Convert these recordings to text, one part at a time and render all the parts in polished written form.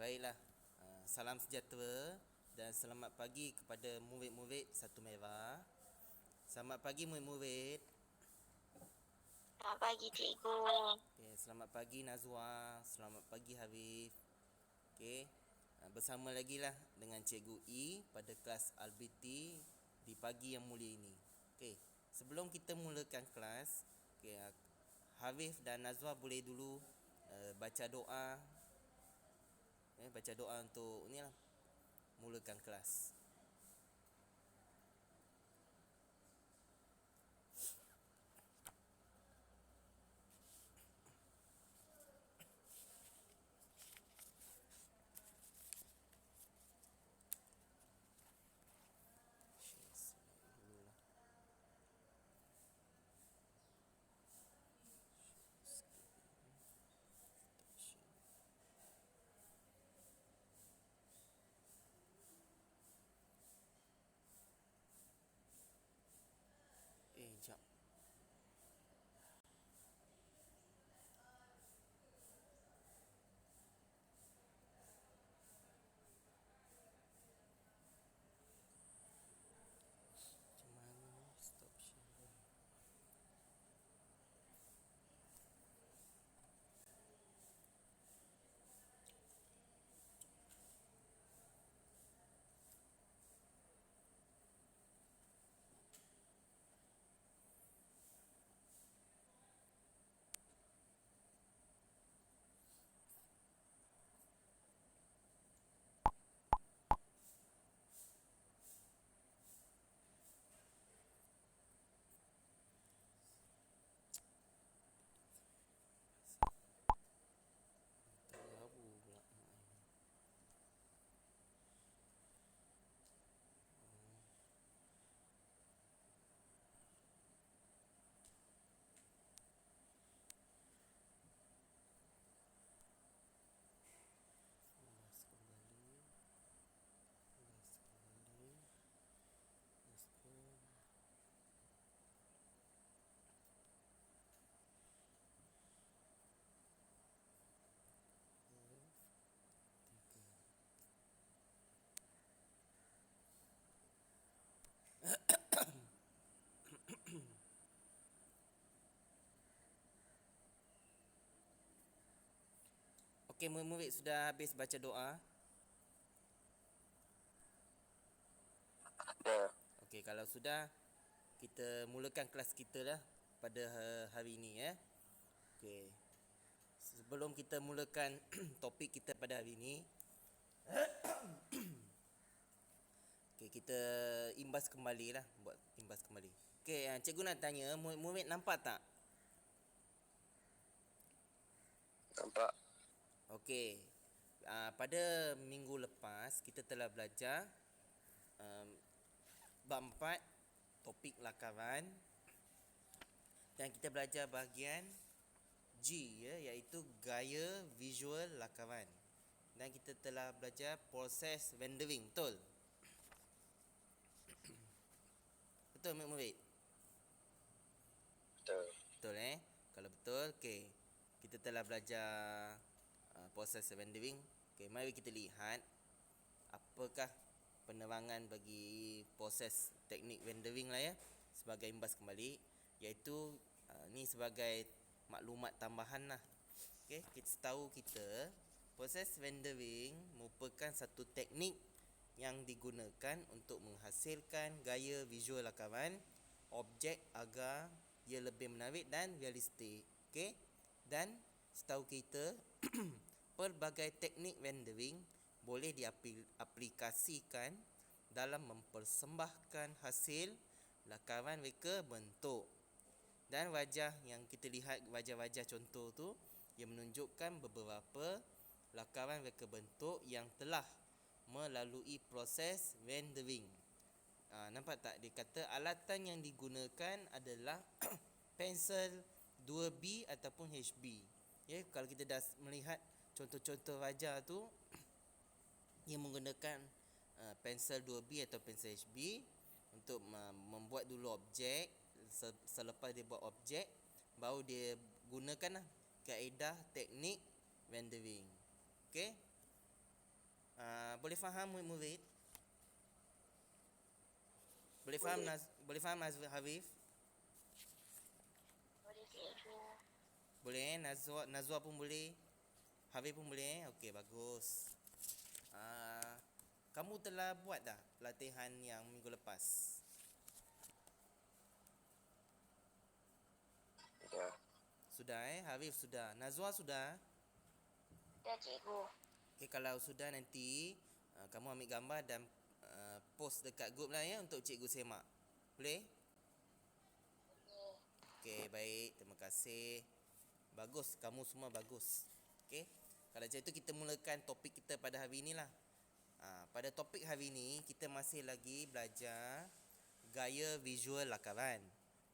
Baiklah, salam sejahtera dan selamat pagi kepada murid-murid Satu Merah. Selamat pagi murid-murid. Selamat pagi cikgu. Okay, selamat pagi Nazwa, selamat pagi Harif. Okay, bersama lagi lah dengan Cikgu E pada kelas RBT di pagi yang mulia ini. Okay, sebelum kita mulakan kelas, okay, Harif dan Nazwa boleh dulu baca doa. Baca doa untuk ni lah, mulakan kelas. Jap. Macam mana stop share? Terlalu pula. Ulas kembali. Ulas kembali. Ulaskan. Tiga. Okey, murid-murid sudah habis baca doa? Ya. Okey, kalau sudah, kita mulakan kelas kita lah pada hari ini ya. Okey. Sebelum kita mulakan topik kita pada hari ini, okey, kita imbas kembali lah, buat imbas kembali. Okey, cikgu nak tanya, murid-murid nampak tak? Nampak. Okey. Pada minggu lepas kita telah belajar bab 4 topik lakaran, dan kita belajar bahagian G ya, iaitu gaya visual lakaran. Dan kita telah belajar proses rendering, betul? Betul murid-murid? Betul. Betul Kalau betul, okey. Kita telah belajar proses rendering. Okey, mari kita lihat apakah penerangan bagi proses teknik rendering lah ya, sebagai imbas kembali, iaitu ni sebagai maklumat tambahan lah. Okey, kita tahu proses rendering merupakan satu teknik yang digunakan untuk menghasilkan gaya visual lakaran objek agar ia lebih menarik dan realistik. Okey, dan setahu kita pelbagai teknik rendering boleh diaplikasikan dalam mempersembahkan hasil lakaran reka bentuk. Dan wajah yang kita lihat, wajah-wajah contoh tu, yang menunjukkan beberapa lakaran reka bentuk yang telah melalui proses rendering. Nampak tak? Dia kata alatan yang digunakan adalah pensel 2B ataupun HB. Ya, kalau kita dah melihat contoh-contoh wajah tu, ia menggunakan pensel 2B atau pensel HB untuk membuat dulu objek. Selepas dia buat objek, baru dia gunakan kaedah teknik rendering. Okey? boleh faham murid? Boleh faham boleh faham Hafif? Boleh cikgu. Boleh, Nazwa pun boleh. Hafif pun boleh. Okey, bagus. Kamu telah buat dah latihan yang minggu lepas? Ya. Sudah Hafif sudah. Nazwa sudah? Ya cikgu. Okey, kalau sudah nanti kamu ambil gambar dan post dekat grup lah ya untuk cikgu semak. Boleh? Okey, baik. Terima kasih. Bagus, kamu semua bagus. Okey. Kalau macam itu kita mulakan topik kita pada hari inilah. Pada topik hari ini kita masih lagi belajar gaya visual lakaran.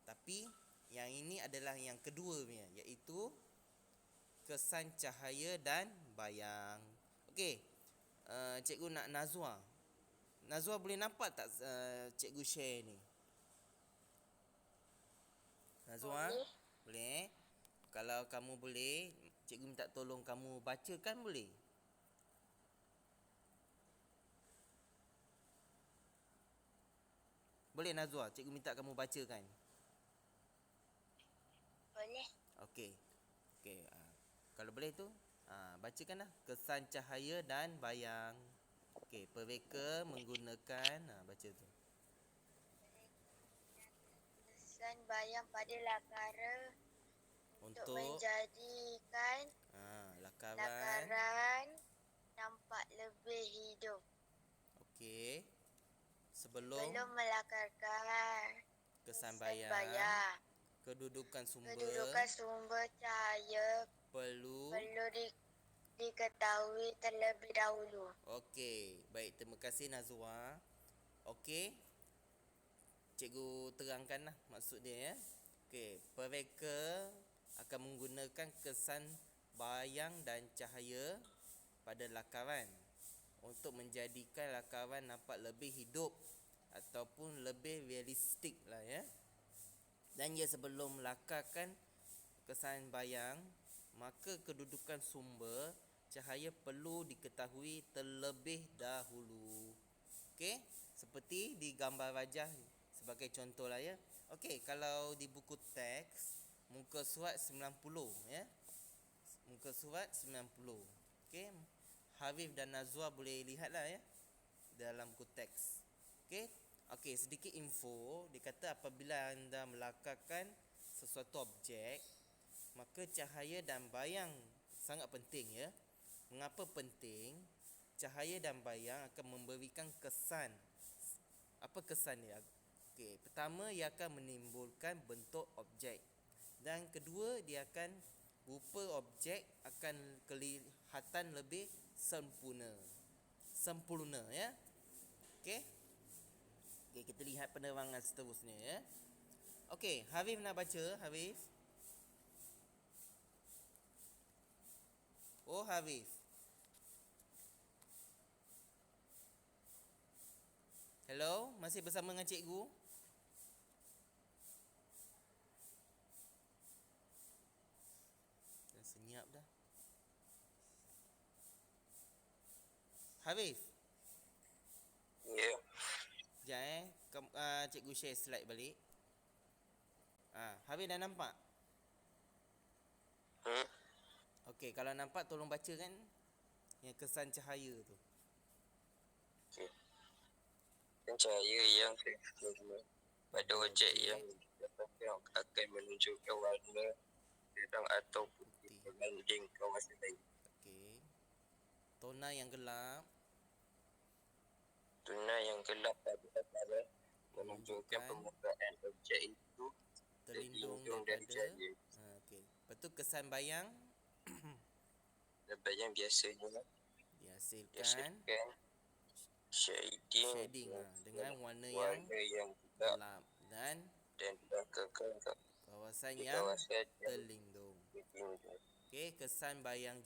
Tapi yang ini adalah yang kedua punya, iaitu kesan cahaya dan bayang. Okey. Cikgu nak Nazwa. Nazwa boleh nampak tak cikgu share ni? Nazwa? Boleh. Boleh. Kalau kamu boleh, cikgu minta tolong kamu bacakan boleh? Boleh Nazwa, cikgu minta kamu bacakan. Boleh. Okey. Okey, kalau boleh tu, bacakanlah kesan cahaya dan bayang. Okey, pereka menggunakan baca tu. Kesan bayang pada lakaran untuk Untuk menjadikan lakaran. lakaran nampak lebih hidup. Okey. Sebelum Melakarkan kesan bayang, kedudukan sumber cahaya perlu diketahui terlebih dahulu. Okey, baik, terima kasih Nazwa. Okey. Cikgu terangkanlah maksud dia ya. Okey, pereka akan menggunakan kesan bayang dan cahaya pada lakaran untuk menjadikan lakaran nampak lebih hidup ataupun lebih realistik lah ya. Dan ia sebelum melakarkan kesan bayang, maka kedudukan sumber cahaya perlu diketahui terlebih dahulu. Okey, seperti di gambar wajah sebagai contoh lah ya. Okey, kalau di buku teks muka surat 90 ya. Muka surat 90. Okey. Hafif dan Nazwa boleh lihatlah ya dalam buku teks. Okey. Okey, sedikit info. Dia kata apabila anda melakarkan sesuatu objek, maka cahaya dan bayang sangat penting ya. Mengapa penting? Cahaya dan bayang akan memberikan kesan. Apa kesan dia? Okey, pertama ia akan menimbulkan bentuk objek. Dan kedua, dia akan rupa objek akan kelihatan lebih sempurna. Sempurna ya. Okey. Okey, kita lihat penerangan seterusnya ya. Okey, Hafif nak baca, Hafif. Oh, Hafif. Hello, masih bersama dengan cikgu? Dah senyap dah. Hafif. Ya. Sekejap cikgu share slide balik. Hafif dah nampak? Okey, kalau nampak tolong bacakan yang kesan cahaya tu. Okey. Cahaya yang pada objek yang akan menunjukkan warna terang atau putih berbanding kawasan lain. Okey. Tona yang gelap pada lakaran menunjukkan permukaan objek itu terlindung dari daripada cahaya. okey. Lepas tu kesan bayang Bayang biasanya dihasilkan shading dengan warna yang gelap gelap dan dibangkakan kawasan di yang kawasan yang terlindung. terlindung. Okey, kesan bayang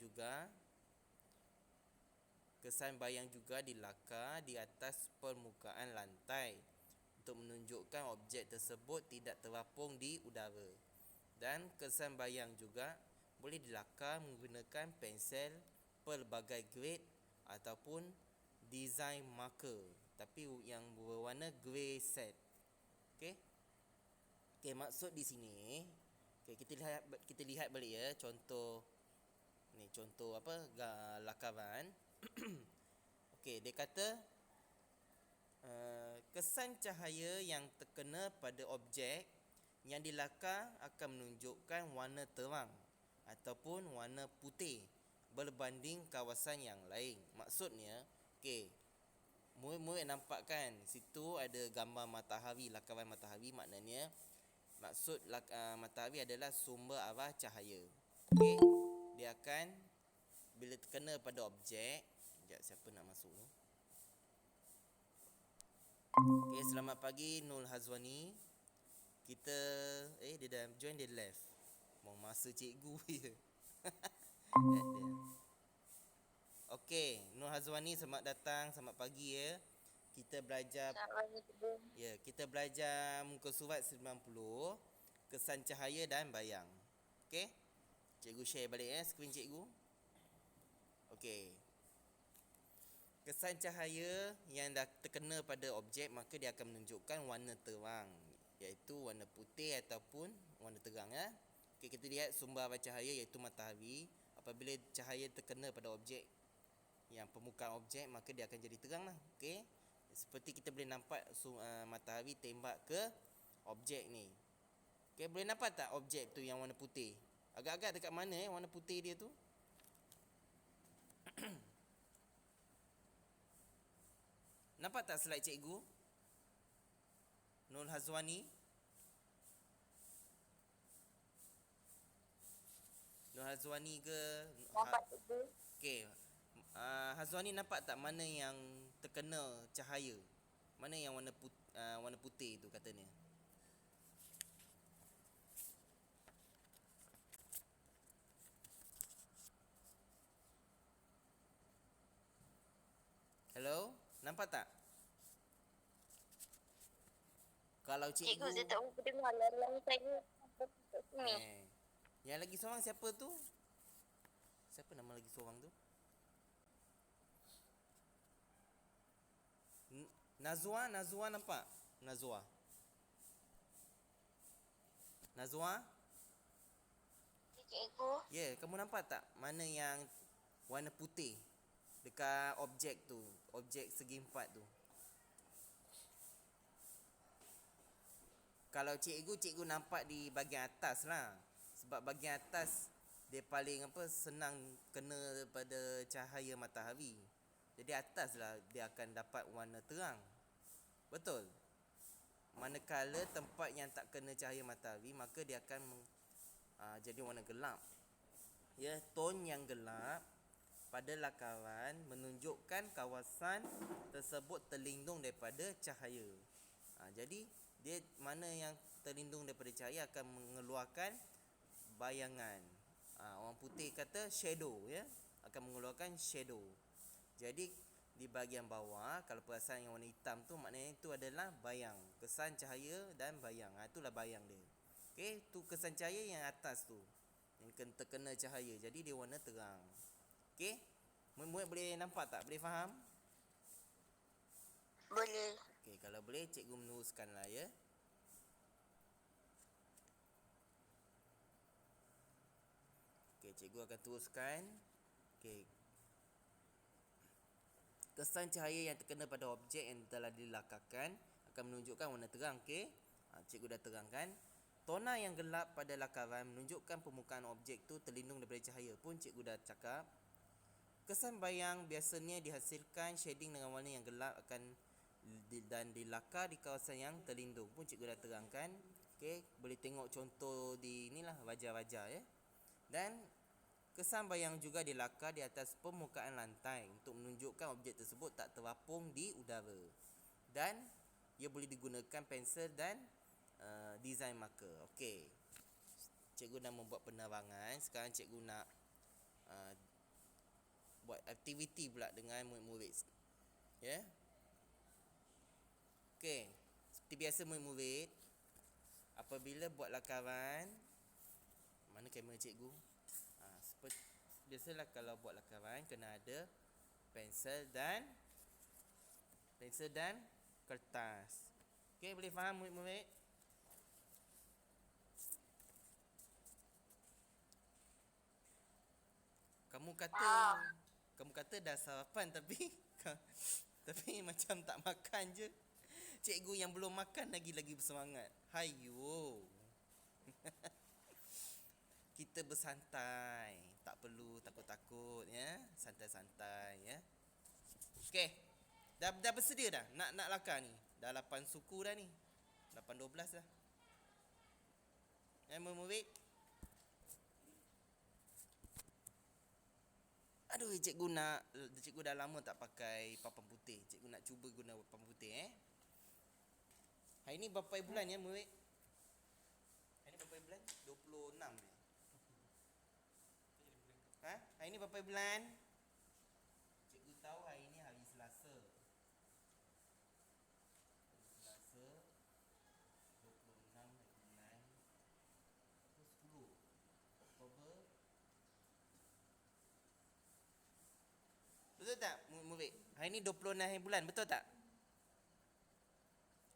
juga dilakar di atas permukaan lantai untuk menunjukkan objek tersebut tidak terapung di udara. Dan kesan bayang juga boleh dilakar menggunakan pensel pelbagai grade ataupun design marker, tapi yang berwarna grey set. Okey. Okey, maksud di sini, okey, kita lihat balik ya contoh ni, contoh apa lakaran. Okey, dia kata kesan cahaya yang terkena pada objek yang dilakar akan menunjukkan warna terang ataupun warna putih berbanding kawasan yang lain. Maksudnya, okey, murid-murid nampak kan situ ada gambar matahari, lakaran matahari, maknanya maksud matahari adalah sumber arah cahaya. Okey, dia akan bila terkena pada objek. Sekejap, siapa nak masuk tu? Okey, selamat pagi Nur Hazwani. Kita dia dah join, dia left. Mau masa cikgu je. Dia. Okey, Nur Hazwani, selamat datang, selamat pagi ya. Kita belajar kita belajar muka surat 90, kesan cahaya dan bayang. Okey? Cikgu share balik ya skrin cikgu. Okey. Kesan cahaya yang dah terkena pada objek maka dia akan menunjukkan warna terang, iaitu warna putih ataupun warna terang ya. Okey, kita lihat sumber arah cahaya iaitu matahari. Apabila cahaya terkena pada objek yang permukaan objek maka dia akan jadi terang lah. Okey. Seperti kita boleh nampak matahari tembak ke objek ni. Okey, boleh nampak tak objek tu yang warna putih? Agak-agak dekat mana warna putih dia tu? Nampak tak slide cikgu? Nur Hazwani? Nur Hazwani ke? Nampak cikgu. Okey. Hazwani nampak tak mana yang terkena cahaya? Mana yang warna putih tu katanya? Hello? Nampak tak? Kalau cikgu, Cikgu, saya tak mampu dengar lalang saya kat sini. Yang lagi seorang siapa tu? Siapa nama lagi seorang tu? Nazwa nampak? Nazwa. Cikgu, Ya, kamu nampak tak mana yang warna putih dekat objek tu, objek segi empat tu? Kalau cikgu nampak di bahagian atas lah. Sebab bahagian atas dia paling senang kena pada cahaya matahari. Jadi atas lah dia akan dapat warna terang. Betul? Manakala tempat yang tak kena cahaya matahari maka dia akan jadi warna gelap. Ya, tone yang gelap pada lakaran menunjukkan kawasan tersebut terlindung daripada cahaya. Jadi dia mana yang terlindung daripada cahaya akan mengeluarkan bayangan. Orang putih kata shadow ya, akan mengeluarkan shadow. Jadi di bahagian bawah kalau perasan yang warna hitam tu maknanya itu adalah bayang, kesan cahaya dan bayang. Itulah bayang dia. Okey, tu kesan cahaya yang atas tu yang terkena cahaya. Jadi dia warna terang. Okey? Murid-murid boleh nampak tak? Boleh faham? boleh. Okey, kalau boleh cikgu meneruskanlah ya. Okey, cikgu akan teruskan. Okey. Kesan cahaya yang terkena pada objek yang telah dilakarkan akan menunjukkan warna terang. Okey? Cikgu dah terangkan. Tona yang gelap pada lakaran menunjukkan permukaan objek tu terlindung daripada cahaya pun cikgu dah cakap. Kesan bayang biasanya dihasilkan shading dengan warna yang gelap dan dilakar di kawasan yang terlindung pun cikgu dah terangkan. Okey, boleh tengok contoh di inilah wajah-wajah ya. Dan kesan bayang juga dilakar di atas permukaan lantai untuk menunjukkan objek tersebut tak terapung di udara. Dan ia boleh digunakan pensel dan design marker. Okey. Cikgu dah membuat penerangan. Sekarang cikgu nak buat aktiviti pula dengan murid-murid. Ya. Okey. Seperti biasa murid-murid, apabila buat lakaran, mana kamera cikgu? Seperti biasalah kalau buat lakaran kena ada pensel dan Pensel dan kertas. Okey, boleh faham murid-murid? Kamu kata dah sarapan tapi tapi macam tak makan je. Cikgu yang belum makan lagi bersemangat. Hayo. Kita bersantai, tak perlu takut-takut ya. Santai-santai ya. Okey. Dah bersedia dah nak lakar ni. Dah 8 suku dah ni. 8:12 dah. Murid-murid. Aduh, cikgu dah lama tak pakai papan putih. Cikgu nak cuba guna papan putih Hari ni berapa bulan ya murid? Hari ni berapa bulan? 26 ni. Hari ni berapa bulan? Cikgu tahu hari ni hari Selasa. Selasa 26 hari bulan 10 Oktober. Betul tak murid? Hari ni 26 hari bulan, betul tak?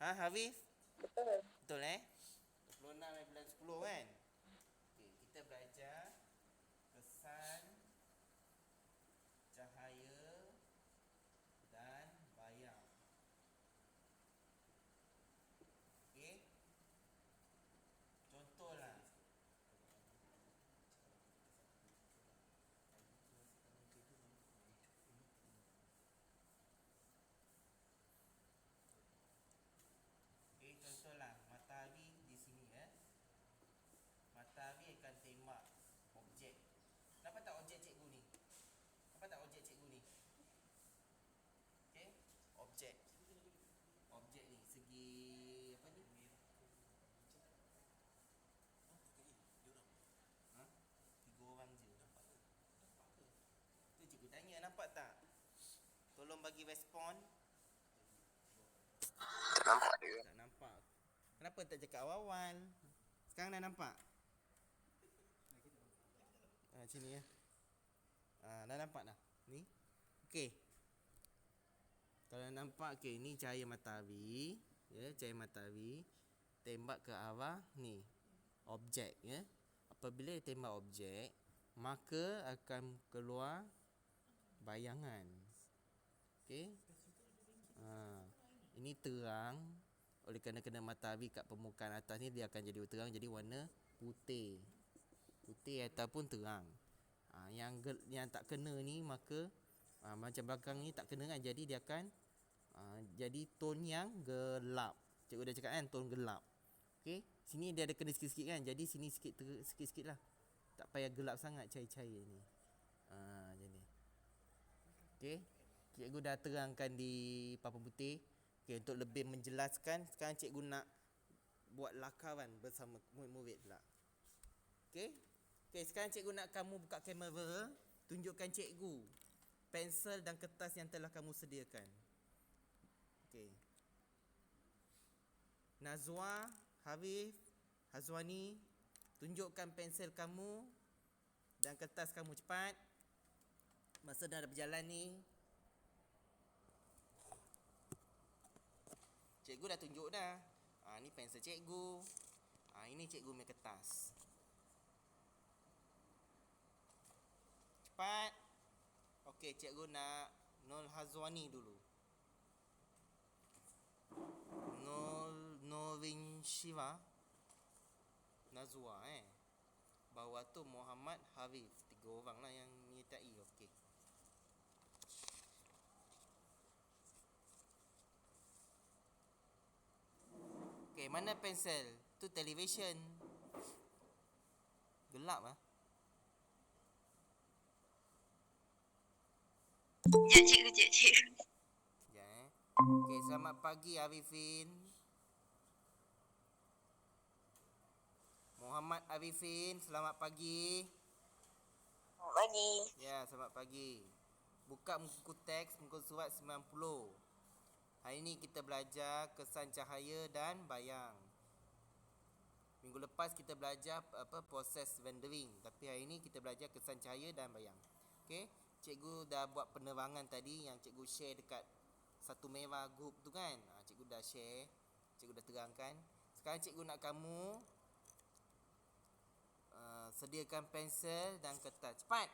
Hafiz? Betul. Betul 26 hari bulan 10 kan? Okey, kita belajar kesan, cahaya dan bayang. Okey. Contohlah. Okey, contohlah matahari di sini Matahari akan tembak objek. Nampak tak objek cikgu ni? Nampak tak objek cikgu ni? Okey, objek. Objek ni segi apa ni? Tiga orang je. Tu cikgu tanya, nampak tak? Tolong bagi respon. Tak nampak dia. Tak nampak. Kenapa tak cakap awal-awal? Sekarang dah nampak? Sini ya. Dah nampak dah. Ni. Okey. Kalau nampak, okey, ni cahaya matahari, ya, cahaya matahari tembak ke arah ni. Objek ya. Apabila dia tembak objek, maka akan keluar bayangan. Okey. Ini terang. Oleh kerana kena matahari kat permukaan atas ni, dia akan jadi terang, jadi warna putih. Putih ataupun terang. Yang tak kena ni, maka macam belakang ni tak kena kan, jadi dia akan jadi tone yang gelap. Cikgu dah cakap kan, tone gelap. Okey, sini dia ada kena sikit-sikit kan, jadi sini sikit-sikit lah. Tak payah gelap sangat cahaya-cahaya ni. Jadi. Okey, cikgu dah terangkan di papan putih. Okey, untuk lebih menjelaskan, sekarang cikgu nak buat lakaran bersama murid-murid pula. Okey. Okey, sekarang cikgu nak kamu buka kamera, tunjukkan cikgu pensel dan kertas yang telah kamu sediakan. Okey. Nazwa, Harif, Hazwani, tunjukkan pensel kamu dan kertas kamu cepat. Masa dah berjalan ni. Cikgu dah tunjuk dah. Ni pensel cikgu. Ini cikgu punya kertas. Cepat. Okey, cikgu nak Nol Hazwani dulu. Norin Shiva. Nazwa Bawah tu Muhammad Harif. 3 orang lah yang menyertai. Okey. Okey, mana pensel? Tu television. Gelap Sekejap cikgu. Ya. Okey, selamat pagi Arifin. Muhammad Arifin, selamat pagi. Selamat pagi. Ya, selamat pagi. Buka muka teks, muka surat 90. Hari ni kita belajar kesan cahaya dan bayang. Minggu lepas kita belajar proses rendering, tapi hari ni kita belajar kesan cahaya dan bayang. Okey, cikgu dah buat penerangan tadi yang cikgu share dekat satu merah group tu kan. Cikgu dah share, cikgu dah terangkan. Sekarang cikgu nak kamu sediakan pensel dan kertas. Cepat.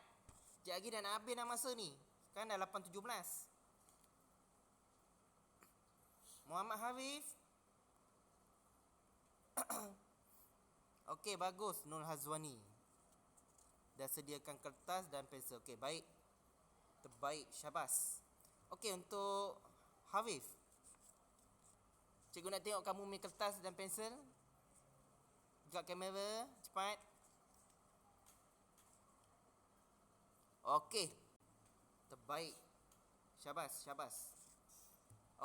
Sekejap lagi dah nak habis dah masa ni. Sekarang dah 8.17. Muhammad Harif. Okey, bagus. Nur Hazwani dah sediakan kertas dan pensel. Okey, baik. Terbaik, syabas. Okey, untuk Harif, cikgu nak tengok kamu ambil kertas dan pensel. Dekat kamera, cepat. Okey. Terbaik. Syabas, syabas.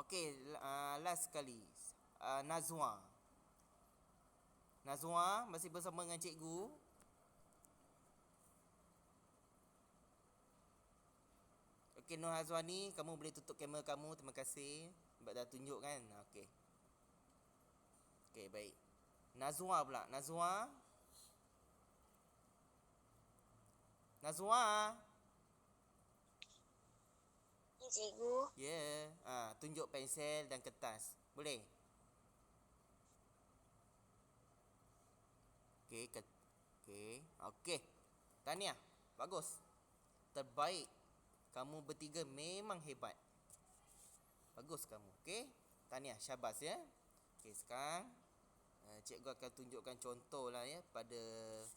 Okey, last sekali. Nazwa. Nazwa masih bersama dengan cikgu. Okey, Nur Hazwani, kamu boleh tutup kamera kamu. Terima kasih sebab dah tunjuk kan. Okey. Okey, baik. Nazwa pula. Nazwa. Nazwa. Ya, cikgu. Ya. Tunjuk pensel dan kertas. Boleh? Okey. Okey. Okey. Tahniah. Bagus. Terbaik. Kamu bertiga memang hebat. Bagus kamu. Okey. Tahniah. Syabas ya. Okey, sekarang cikgu akan tunjukkan contoh lah ya pada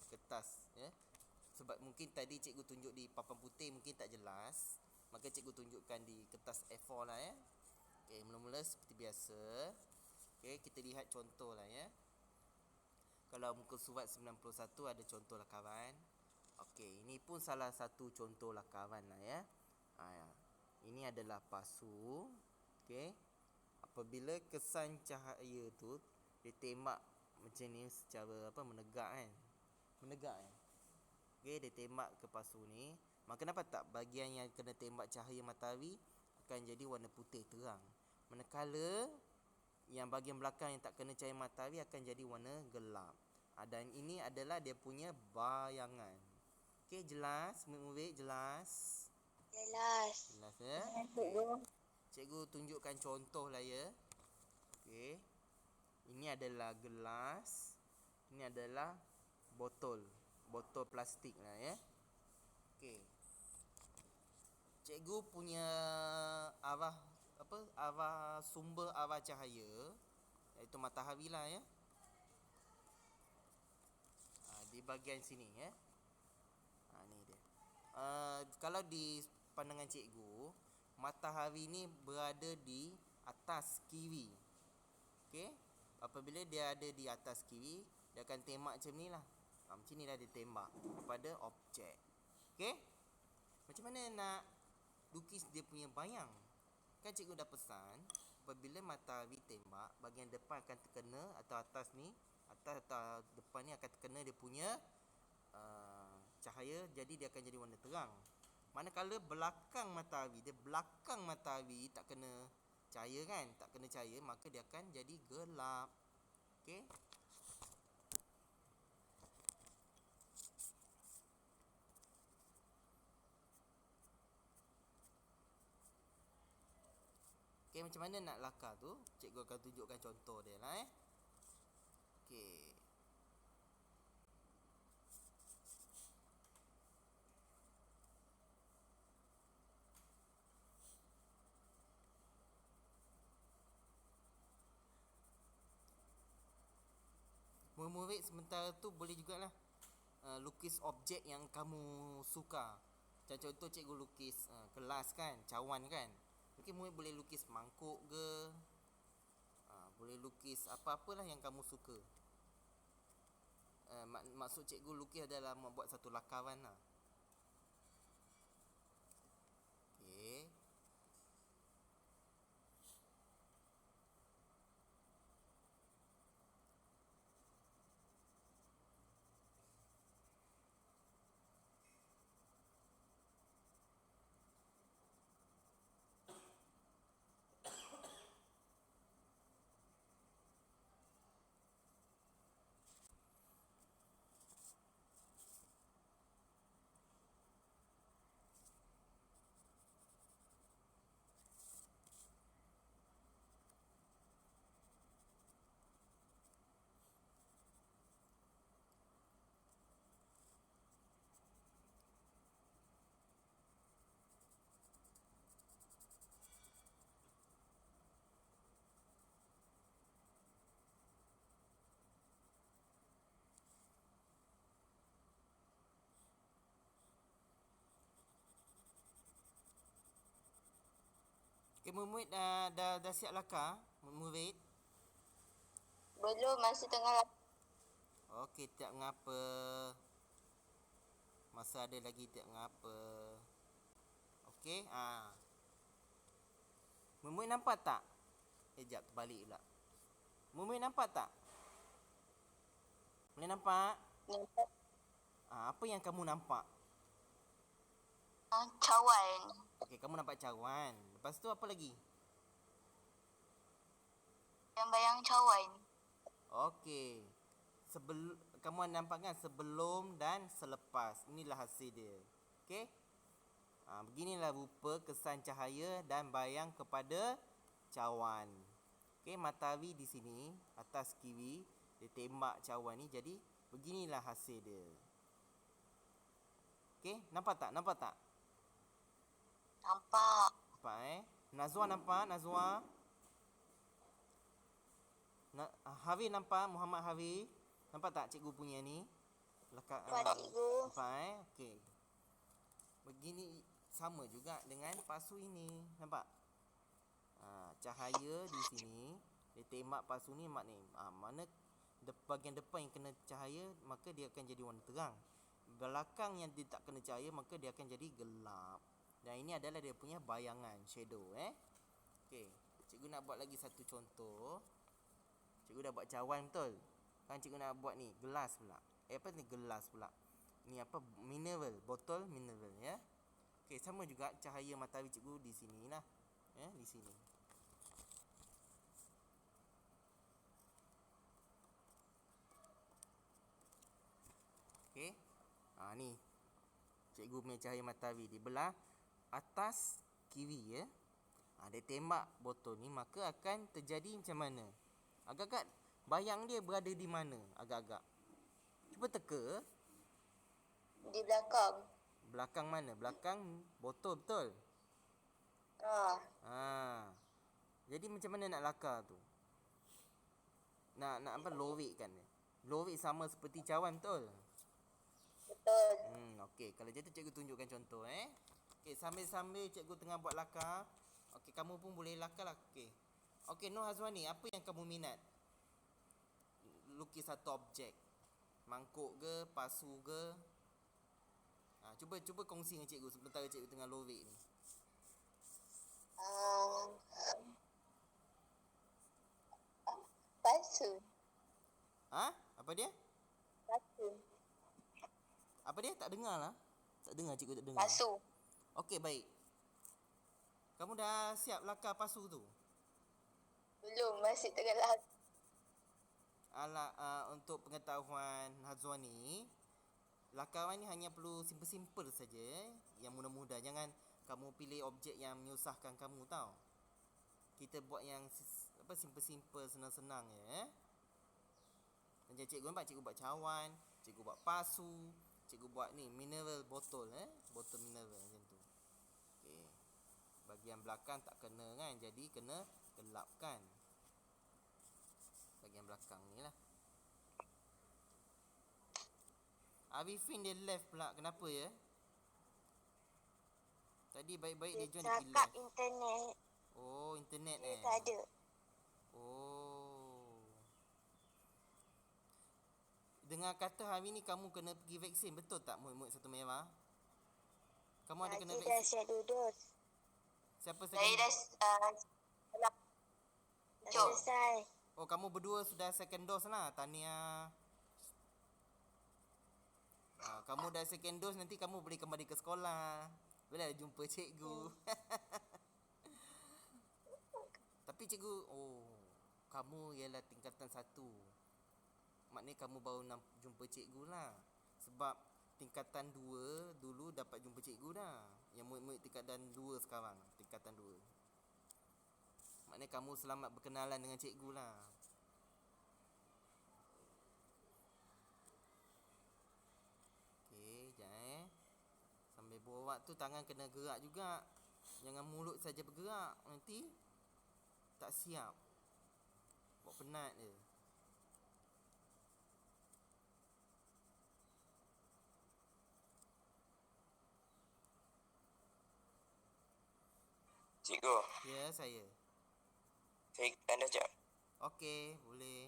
kertas ya. Sebab mungkin tadi cikgu tunjuk di papan putih mungkin tak jelas. Maka cikgu tunjukkan di kertas A4 lah ya. Okey, mula-mula seperti biasa. Okey, kita lihat contoh lah ya. Kalau muka surat 91 ada contoh lakaran. Okey, ini pun salah satu contoh lakaran lah ya. Ini adalah pasu. Okey. Apabila kesan cahaya tu ditembak macam ni secara menegak kan. Menegak kan. Okey, dia tembak ke pasu ni. Maka nampak tak bahagian yang kena tembak cahaya matahari akan jadi warna putih terang. Manakala yang bahagian belakang yang tak kena cahaya matahari akan jadi warna gelap. Dan ini adalah dia punya bayangan. Okey, jelas murid-murid, jelas? Jelas. Jelas ya? Cikgu. Cikgu tunjukkan contoh lah ya. Okey. Ini adalah gelas. Ini adalah botol. Botol plastik lah ya. Okey. Cikgu punya arah sumber arah cahaya iaitu matahari lah ya. Di bahagian sini ya. Ni dia. Kalau di pandangan cikgu, matahari ni berada di atas kiri. Okey. Apabila dia ada di atas kiri, dia akan tembak macam ni lah. Macam ni lah dia tembak kepada objek. Okey. Macam mana nak lukis dia punya bayang? Kan cikgu dah pesan, apabila matahari tembak, bahagian depan akan terkena atau atas ni, atas atau depan ni akan terkena dia punya cahaya, jadi dia akan jadi warna terang. Manakala belakang matahari, tak kena cahaya kan, tak kena cahaya, maka dia akan jadi gelap. Okey. Okey, macam mana nak lakar tu? Cikgu akan tunjukkan contoh dia lah Okey. Murid-murid sementara tu boleh jugalah lukis objek yang kamu suka. Macam contoh cikgu lukis gelas kan, cawan kan. Mungkin murid boleh lukis mangkuk ke. Boleh lukis apa-apalah yang kamu suka. Maksud cikgu lukis adalah membuat satu lakaran lah. Okey. Okey, Muhammad dah siap lakar? Murid? Belum, masih tengah Okey, tak mengapa. Masa ada lagi, tak mengapa. Okey, Muhammad nampak tak? Jap, terbalik pula. Muhammad nampak tak? Boleh nampak? nampak Apa yang kamu nampak? cawan. Okey, kamu nampak cawan. Lepas tu apa lagi? Yang bayang cawan. Okey. Kamu nampak kan sebelum dan selepas. Inilah hasil dia. Okey? Beginilah rupa kesan cahaya dan bayang kepada cawan. Okey, matahari di sini atas kiri dia tembak cawan ni, jadi beginilah hasil dia. Okey, nampak tak? Nampak tak? Nampak. Nampak Nazwa nampak? Nazwa? Hafiz nampak? Muhammad Hafiz? Nampak tak cikgu punya ni? Nampak, cikgu. Nampak Okey. Begini sama juga dengan pasu ini. Nampak? Cahaya di sini dia tembak pasu ni, mana bahagian depan yang kena cahaya maka dia akan jadi warna terang. Belakang yang dia tak kena cahaya maka dia akan jadi gelap. Dan ini adalah dia punya bayangan, shadow. Okey, cikgu nak buat lagi satu contoh. Cikgu dah buat cawan betul. Kan cikgu nak buat ni gelas pula. Apa ni gelas pula? Ni apa? Mineral, botol mineral ya. Okey, sama juga cahaya matahari cikgu di sini lah. Di sini. Okey. Ni cikgu punya cahaya matahari di belah atas kiri ya. Dia tembak botol ni, maka akan terjadi macam mana? Agak-agak bayang dia berada di mana? Agak-agak. Cuba teka. Di belakang. Belakang mana? Belakang botol betul? Jadi macam mana nak lakar tu? Nak apa? Lorek kan? Lorek sama seperti cawan betul? Betul. Okey, kalau jadi cikgu tunjukkan contoh Okey, sambil-sambil cikgu tengah buat lakar. Okey, kamu pun boleh lakar lah. Okey, Nur Hazwani, apa yang kamu minat? Lukis satu objek. Mangkuk ke, pasu ke? Cuba kongsi dengan cikgu sementara cikgu tengah lorek ni. Pasu. Apa dia? Pasu. Apa dia? Tak dengar lah. Tak dengar, cikgu tak dengar. Pasu. Okey, baik. Kamu dah siap lakar pasu tu? Belum, masih tengah Untuk pengetahuan Hazwani, lakaran ni hanya perlu simple-simple saja, yang mudah-mudah. Jangan kamu pilih objek yang menyusahkan kamu tau. Kita buat yang simple-simple, senang-senang ya. Macam cikgu nampak, cikgu buat cawan, cikgu buat pasu, cikgu buat ni mineral botol botol mineral macam tu. Okey. Bahagian belakang tak kena kan, jadi kena gelapkan. Bahagian belakang ni lah. Arifin dia left pula. Kenapa ya? Tadi baik-baik dia join dia pergi cakap left. internet. Oh, internet Dia tak ada. Oh. Dengar kata hari ni kamu kena pergi vaksin, betul tak murid-murid satu merah? Kamu ada kena Saya dah vaksin? siap duduk. Siapa Saya second? dah selesai. Oh, kamu berdua sudah second dose lah. Tahniah. Kamu dah second dose, nanti kamu boleh kembali ke sekolah. Boleh jumpa cikgu. Tapi cikgu, kamu ialah tingkatan 1. Maknanya kamu baru jumpa cikgu lah. Sebab tingkatan 2 dulu dapat jumpa cikgu dah. Yang murid-murid tingkatan 2 sekarang, tingkatan 2. Maknanya kamu selamat berkenalan dengan cikgu lah. Okey, sekejap Sambil buat tu tangan kena gerak juga. Jangan mulut saja bergerak. Nanti tak siap. Buat penat je. Cikgu, Ya, saya. saya anda jap. Okey, boleh.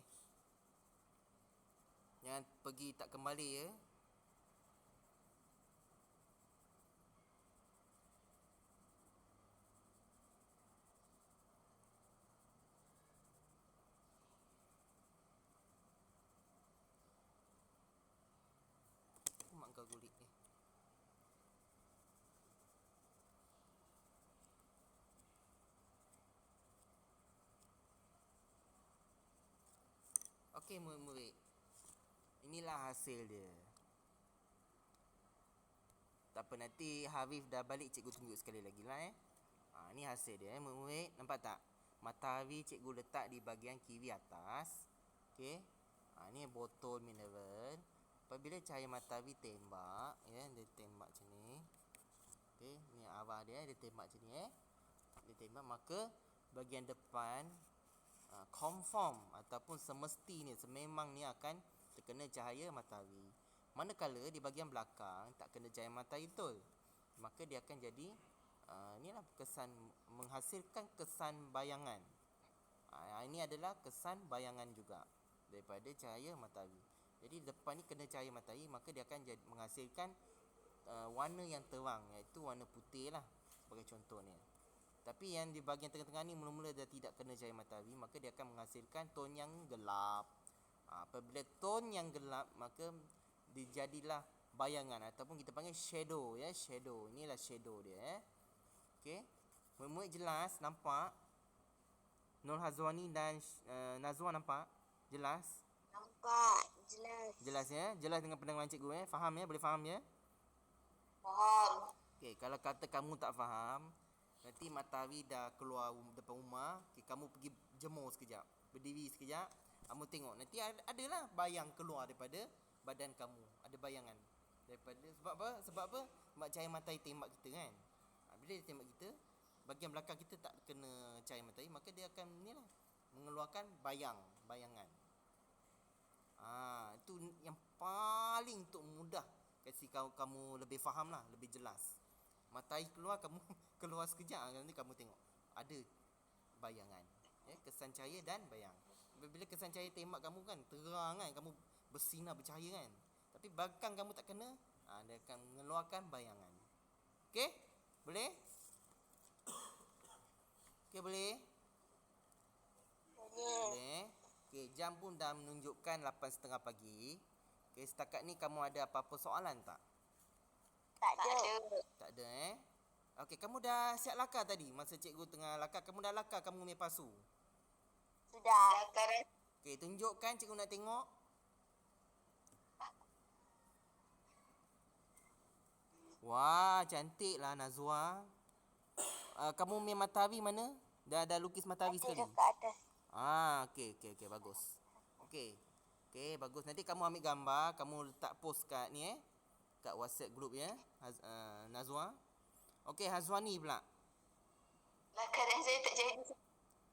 Jangan pergi tak kembali ya. Mak kau gulik ni. Okey, murid-murid. Inilah hasil dia. Tak apa, nanti Harif dah balik cikgu tunjuk sekali lagi lah ni hasil dia murid-murid. Nampak tak? Matahari cikgu letak di bahagian kiri atas. Okey. Ni botol mineral. Apabila cahaya matahari tembak, dia tembak macam ni. Okey, ni arah dia tembak macam ni Dia tembak, maka bahagian depan confirm ataupun semestinya sememangnya akan terkena cahaya matahari. Manakala di bahagian belakang tak kena cahaya matahari betul, maka dia akan jadi inilah kesan, menghasilkan kesan bayangan. Ini adalah kesan bayangan juga daripada cahaya matahari. Jadi depan ni kena cahaya matahari, maka dia akan jadi menghasilkan warna yang terang, iaitu warna putih lah sebagai contohnya. Tapi yang di bahagian tengah-tengah ni mula-mula dah tidak kena cahaya matahari, maka dia akan menghasilkan tone yang gelap. Apabila tone yang gelap, maka dijadilah bayangan ataupun kita panggil shadow shadow. Inilah shadow dia Okey. Murid-murid jelas nampak? Nur Hazwani dan Nazwa nampak? Jelas? Nampak. Jelas. Jelas Jelas dengan pendengaran cikgu Faham Boleh faham Faham. Okey, kalau kata kamu tak faham, nanti matahari dah keluar depan rumah, kamu pergi jemur sekejap, berdiri sekejap, kamu tengok nanti adalah bayang keluar daripada badan kamu. Ada bayangan daripada sebab apa? Sebab cahaya matahari tembak kita kan. Bila dia tembak kita, bahagian belakang kita tak kena cahaya matahari, maka dia akan mengeluarkan bayangan. Itu yang paling untuk mudah kasi kamu lebih faham lah, lebih jelas. Matahari keluar, kamu keluar sekejap, nanti kamu tengok ada bayangan, kesan cahaya dan bayang. Bila kesan cahaya tembak kamu kan terang kan, kamu bersinar bercahaya kan, tapi belakang kamu tak kena, dia akan mengeluarkan bayangan. Okey, boleh? Okey, boleh? Boleh. Okey, jam pun dah menunjukkan 8.30 pagi. Okey, setakat ni kamu ada apa-apa soalan tak? Tak ada. Tak ada Okey, kamu dah siap lakar tadi? Masa cikgu tengah lakar, kamu dah lakar kamu punya pasu? Sudah. Lakar. Okey, tunjukkan, cikgu nak tengok. Wah, cantiklah Nazwa. Kamu punya matahari mana? Dah lukis matahari sekali? Dekat atas. Okey, bagus. Okey, bagus. Nanti kamu ambil gambar, kamu letak post kat ni kat WhatsApp group Nazwa. Okey, Hazwani pula. Lakaran saya tak jadi.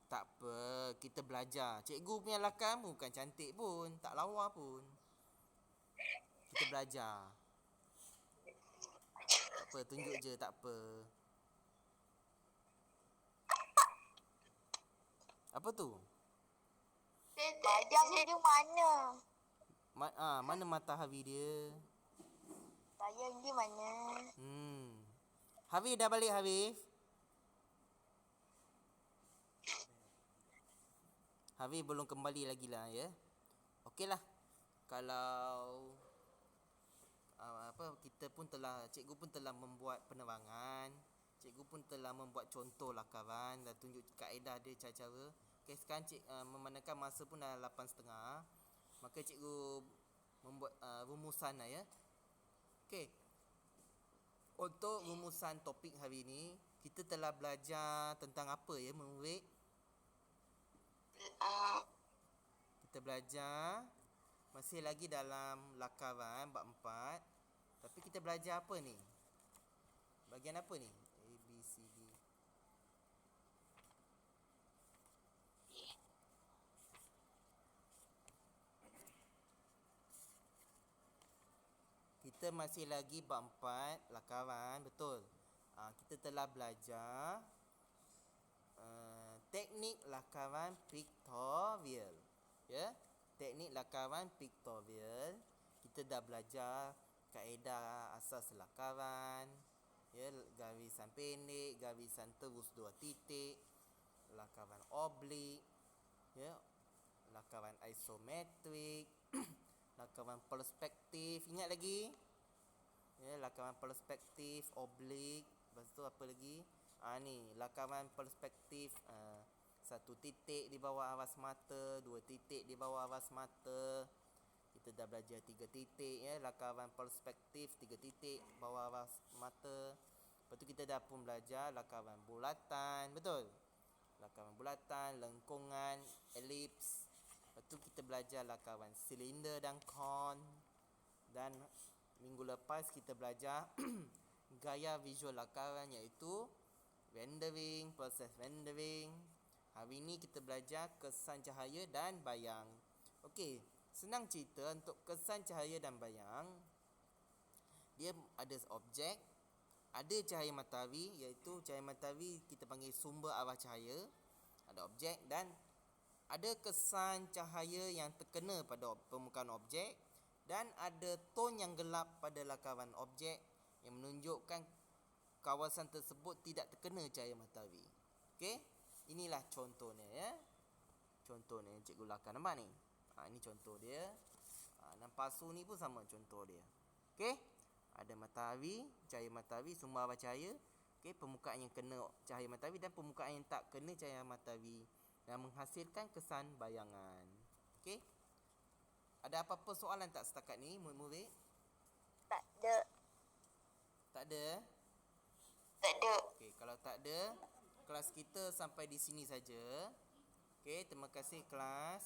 Tak apa, kita belajar. Cikgu punya lakar bukan cantik pun, tak lawa pun. Kita belajar. Tak apa, tunjuk je, tak apa. Apa tu? Bayang dia mana? Mana matahari dia? Bayang dia mana? Harif dah balik, Harif? Harif belum kembali lagi lah Okeylah. Kalau cikgu pun telah membuat penerangan, cikgu pun telah membuat contoh lakaran dan tunjuk kaedah dia, cara-cara. Okey, sekarang memandangkan masa pun dah 8.30, maka cikgu membuat rumusan lah Okey. Untuk rumusan topik hari ini, kita telah belajar tentang apa murid? Kita belajar masih lagi dalam lakaran bab 4. Tapi kita belajar apa ni? Bahagian apa ni? A, B, C, D. Kita masih lagi bab 4 lakaran, betul. Kita telah belajar teknik lakaran pictorial. Ya, teknik lakaran pictorial. Kita dah belajar kaedah asas lakaran. Ya, garisan pendek, garisan terus 2 titik, lakaran oblik, ya, lakaran isometrik, lakaran perspektif. Ingat lagi? Ya, lakaran perspektif, oblik. Lepas tu apa lagi? Ni lakaran perspektif, 1 titik di bawah aras mata, 2 titik di bawah aras mata. Kita dah belajar 3 titik ya, lakaran perspektif 3 titik bawah aras mata. Lepas tu kita dah pun belajar lakaran bulatan, betul? Lakaran bulatan, lengkungan, elips. Lepas tu kita belajar lakaran silinder dan kon. Dan minggu lepas kita belajar gaya visual lakaran, iaitu rendering, proses rendering. Hari ini kita belajar kesan cahaya dan bayang. Okey, senang cerita untuk kesan cahaya dan bayang. Dia ada objek, ada cahaya matahari, iaitu cahaya matahari kita panggil sumber arah cahaya. Ada objek dan ada kesan cahaya yang terkena pada permukaan objek, dan ada ton yang gelap pada lakaran objek yang menunjukkan kawasan tersebut tidak terkena cahaya matahari. Okey, inilah contohnya ya. Contohnya cikgu lakan nampak ni. Ini contoh dia. Dan pasu ni pun sama contoh dia. Okey, ada matahari, cahaya matahari, sumber arah cahaya. Okey, permukaan yang kena cahaya matahari dan permukaan yang tak kena cahaya matahari, dan menghasilkan kesan bayangan. Okey, ada apa-apa soalan tak setakat ni murid-murid? Tak ada. Tak ada? Tak ada. Okey, kalau tak ada, kelas kita sampai di sini saja. Okey, terima kasih kelas.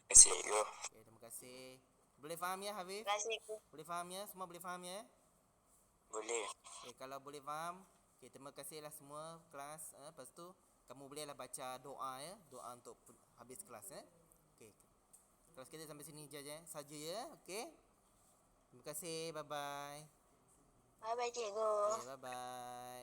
Terima kasih cikgu. Okey, terima kasih. Boleh faham ya Hafif? Terima kasih. Boleh faham ya? Semua boleh faham ya? Boleh. Okey, kalau boleh faham, okey, terima kasihlah semua kelas. Lepas tu kamu bolehlah baca doa ya, doa untuk habis kelas ya. Okey. Kelas kita sampai sini saja ya. Okey. Terima kasih. Bye bye. Bye bye cikgu. Okey, bye bye.